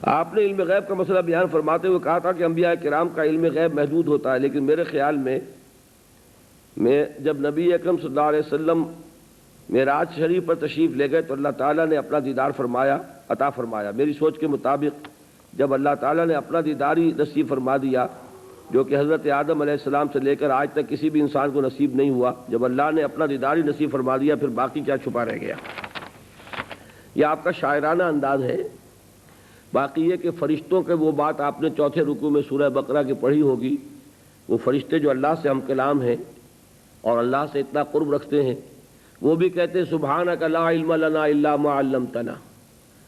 آپ نے علم غیب کا مسئلہ بیان فرماتے ہوئے کہا تھا کہ انبیاء کرام کا علم غیب محدود ہوتا ہے، لیکن میرے خیال میں جب نبی اکرم صلی اللہ علیہ وسلم معراج شریف پر تشریف لے گئے تو اللہ تعالیٰ نے اپنا دیدار عطا فرمایا۔ میری سوچ کے مطابق جب اللہ تعالیٰ نے اپنا دیدار ہی نصیب فرما دیا، جو کہ حضرت آدم علیہ السلام سے لے کر آج تک کسی بھی انسان کو نصیب نہیں ہوا، جب اللہ نے اپنا دیدار ہی نصیب فرما دیا پھر باقی کیا چھپا رہ گیا؟ یہ آپ کا شاعرانہ انداز ہے۔ باقی یہ کہ فرشتوں کے وہ بات آپ نے چوتھے رکوع میں سورہ بقرہ کی پڑھی ہوگی، وہ فرشتے جو اللہ سے ہم کلام ہیں اور اللہ سے اتنا قرب رکھتے ہیں، وہ بھی کہتے ہیں سبحانک لا علم لنا الا ما علمتنا،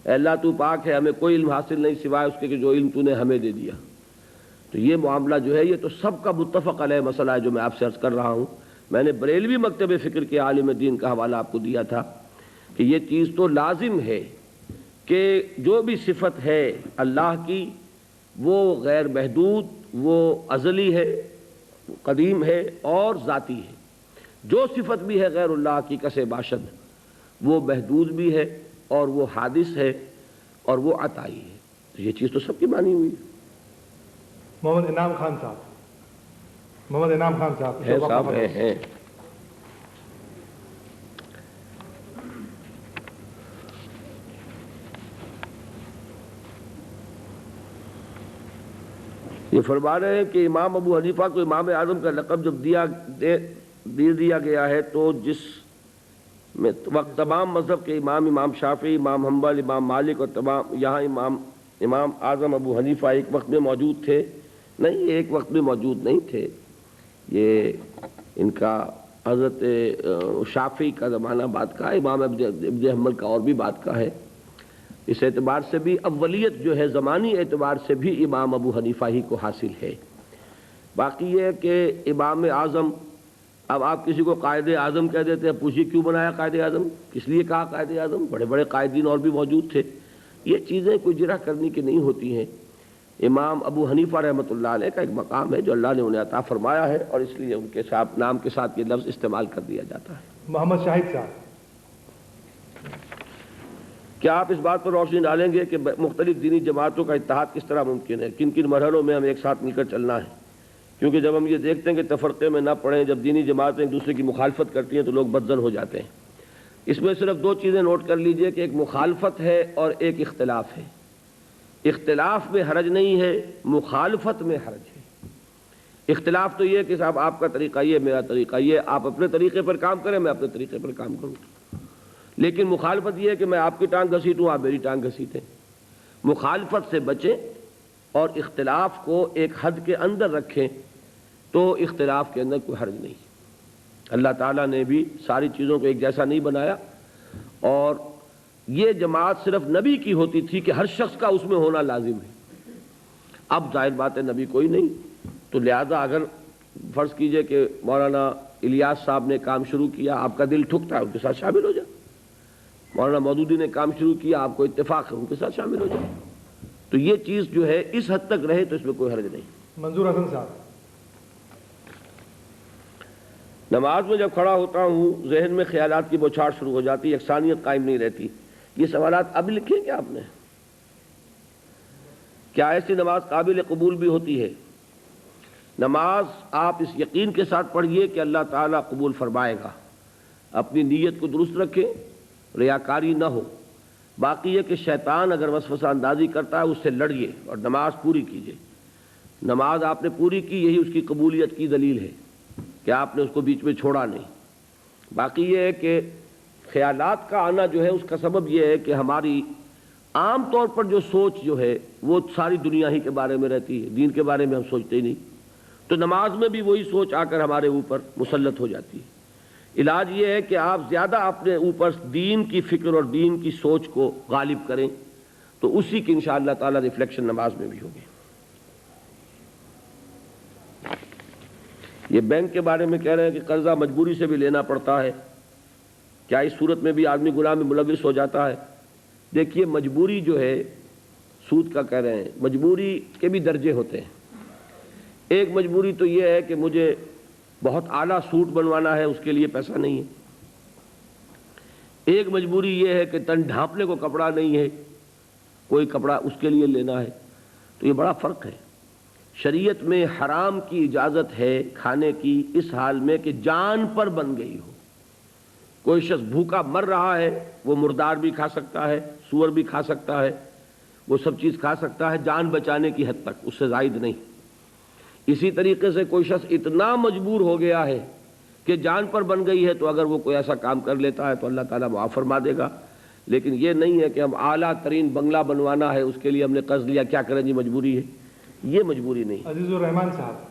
اے اللہ تو پاک ہے، ہمیں کوئی علم حاصل نہیں سوائے اس کے کہ جو علم تو نے ہمیں دے دیا۔ تو یہ معاملہ جو ہے یہ تو سب کا متفق علیہ مسئلہ ہے جو میں آپ سے عرض کر رہا ہوں۔ میں نے بریلوی مکتب فکر کے عالم دین کا حوالہ آپ کو دیا تھا کہ یہ چیز تو لازم ہے کہ جو بھی صفت ہے اللہ کی وہ غیر محدود، وہ ازلی ہے، قدیم ہے اور ذاتی ہے۔ جو صفت بھی ہے غیر اللہ کی کسے باشد، وہ محدود بھی ہے اور وہ حادث ہے اور وہ عطائی ہے۔ تو یہ چیز تو سب کی مانی ہوئی ہے۔ محمد انعام خان صاحب ہیں یہ فرما رہے ہیں کہ امام ابو حنیفہ کو امام اعظم کا لقب جب دیا گیا ہے تو جس میں وقت تمام مذہب کے امام شافعی، امام حنبل، امام مالک اور تمام یہاں امام اعظم ابو حنیفہ ایک وقت میں موجود تھے؟ نہیں، ایک وقت میں موجود نہیں تھے۔ یہ ان کا حضرت شافعی کا زمانہ بعد کا ہے، امام ابن حنبل کا اور بھی بعد کا ہے۔ اس اعتبار سے بھی اولیت جو ہے زمانی اعتبار سے بھی امام ابو حنیفہ ہی کو حاصل ہے۔ باقی یہ ہے کہ امام اعظم، اب آپ کسی کو قائد اعظم کہہ دیتے ہیں، پوچھیے کیوں بنایا قائد اعظم، کس لیے کہا قائد اعظم؟ بڑے بڑے قائدین اور بھی موجود تھے۔ یہ چیزیں کوئی جرح کرنے کی نہیں ہوتی ہیں۔ امام ابو حنیفہ رحمۃ اللہ علیہ کا ایک مقام ہے جو اللہ نے انہیں عطا فرمایا ہے اور اس لیے ان کے ساتھ نام کے ساتھ یہ لفظ استعمال کر دیا جاتا ہے۔ محمد شاہد صاحب، کیا آپ اس بات پر روشنی ڈالیں گے کہ مختلف دینی جماعتوں کا اتحاد کس طرح ممکن ہے؟ کن کن مرحلوں میں ہمیں ایک ساتھ مل کر چلنا ہے؟ کیونکہ جب ہم یہ دیکھتے ہیں کہ تفرقے میں نہ پڑیں، جب دینی جماعتیں ایک دوسرے کی مخالفت کرتی ہیں تو لوگ بدظن ہو جاتے ہیں۔ اس میں صرف دو چیزیں نوٹ کر لیجئے کہ ایک مخالفت ہے اور ایک اختلاف ہے۔ اختلاف میں حرج نہیں ہے، مخالفت میں حرج ہے۔ اختلاف تو یہ ہے کہ صاحب آپ کا طریقہ یہ، میرا طریقہ یہ، آپ اپنے طریقے پر کام کریں، میں اپنے طریقے پر کام کروں۔ لیکن مخالفت یہ ہے کہ میں آپ کی ٹانگ گھسیٹوں، آپ میری ٹانگ گھسیٹیں۔ مخالفت سے بچیں اور اختلاف کو ایک حد کے اندر رکھیں تو اختلاف کے اندر کوئی حرج نہیں۔ اللہ تعالیٰ نے بھی ساری چیزوں کو ایک جیسا نہیں بنایا، اور یہ جماعت صرف نبی کی ہوتی تھی کہ ہر شخص کا اس میں ہونا لازم ہے۔ اب ظاہر بات ہے نبی کوئی نہیں، تو لہذا اگر فرض کیجئے کہ مولانا الیاس صاحب نے کام شروع کیا، آپ کا دل ٹھکتا ہے، ان کے ساتھ شامل ہو جائے۔ مولانا مودودی نے کام شروع کیا، آپ کو اتفاق ہے، ان کے ساتھ شامل ہو جائے۔ تو یہ چیز جو ہے اس حد تک رہے تو اس میں کوئی حرج نہیں۔ منظور حسن صاحب، نماز میں جب کھڑا ہوتا ہوں ذہن میں خیالات کی بوچھاڑ شروع ہو جاتی، یکسانیت قائم نہیں رہتی۔ یہ سوالات اب لکھیں کیا آپ نے؟ کیا ایسی نماز قابل قبول بھی ہوتی ہے؟ نماز آپ اس یقین کے ساتھ پڑھیے کہ اللہ تعالیٰ قبول فرمائے گا۔ اپنی نیت کو درست رکھیں، ریاکاری نہ ہو۔ باقی یہ کہ شیطان اگر وسوسہ اندازی کرتا ہے اس سے لڑیے اور نماز پوری کیجیے۔ نماز آپ نے پوری کی، یہی اس کی قبولیت کی دلیل ہے کہ آپ نے اس کو بیچ میں چھوڑا نہیں۔ باقی یہ ہے کہ خیالات کا آنا جو ہے اس کا سبب یہ ہے کہ ہماری عام طور پر جو سوچ جو ہے وہ ساری دنیا ہی کے بارے میں رہتی ہے، دین کے بارے میں ہم سوچتے ہی نہیں۔ تو نماز میں بھی وہی سوچ آ کر ہمارے اوپر مسلط ہو جاتی ہے۔ علاج یہ ہے کہ آپ زیادہ اپنے اوپر دین کی فکر اور دین کی سوچ کو غالب کریں، تو اسی کی انشاءاللہ تعالی ریفلیکشن نماز میں بھی ہوگی۔ یہ بینک کے بارے میں کہہ رہے ہیں کہ قرضہ مجبوری سے بھی لینا پڑتا ہے، کیا اس صورت میں بھی آدمی گناہ میں ملوث ہو جاتا ہے؟ دیکھیے مجبوری جو ہے، سود کا کہہ رہے ہیں، مجبوری کے بھی درجے ہوتے ہیں۔ ایک مجبوری تو یہ ہے کہ مجھے بہت اعلیٰ سوٹ بنوانا ہے، اس کے لیے پیسہ نہیں ہے۔ ایک مجبوری یہ ہے کہ تن ڈھانپنے کو کپڑا نہیں ہے، کوئی کپڑا اس کے لیے لینا ہے، تو یہ بڑا فرق ہے۔ شریعت میں حرام کی اجازت ہے کھانے کی اس حال میں کہ جان پر بن گئی ہو۔ کوئی شخص بھوکا مر رہا ہے، وہ مردار بھی کھا سکتا ہے، سور بھی کھا سکتا ہے، وہ سب چیز کھا سکتا ہے جان بچانے کی حد تک، اس سے زائد نہیں۔ اسی طریقے سے کوئی شخص اتنا مجبور ہو گیا ہے کہ جان پر بن گئی ہے، تو اگر وہ کوئی ایسا کام کر لیتا ہے تو اللہ تعالیٰ معاف فرما دے گا۔ لیکن یہ نہیں ہے کہ ہم اعلیٰ ترین بنگلہ بنوانا ہے، اس کے لیے ہم نے قرض لیا، کیا کریں جی مجبوری ہے، یہ مجبوری نہیں۔ عزیز الرحمان صاحب